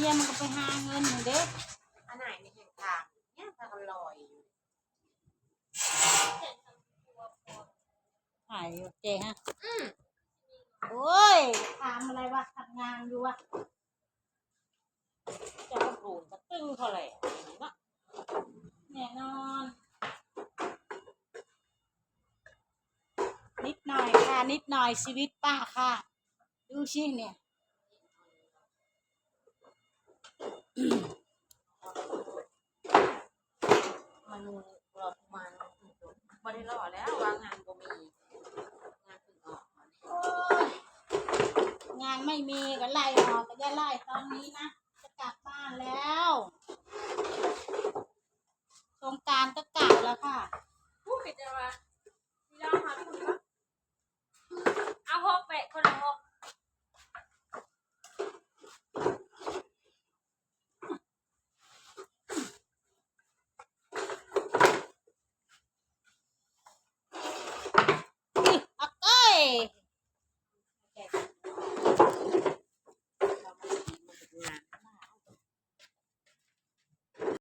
มียมันก็ไปหาเงินเด้อันไหนในแห่งทางเนี่ยทางอร่อยอยู่ ถ่ายเจ๊ฮะโอ้ยถามอะไรวะทำงานอยู่วะจะกระปูนกระตึ้งเท่าไหร่วะแน่นอนนิดหน่อยค่ะนิดหน่อยชีวิตป้าค่ะดูชิเนี่ยมันรอมันบริรอแล้ววางงานก็มีงานถึงออก โอ้ยงานไม่มีก็ไล่ออกก็อย่าไล่ตอนนี้นะจะกลับบ้านแล้วสงกรานต์ก็กลับแล้วค่ะ พูดไปเจอว่าที่เราทำคุณ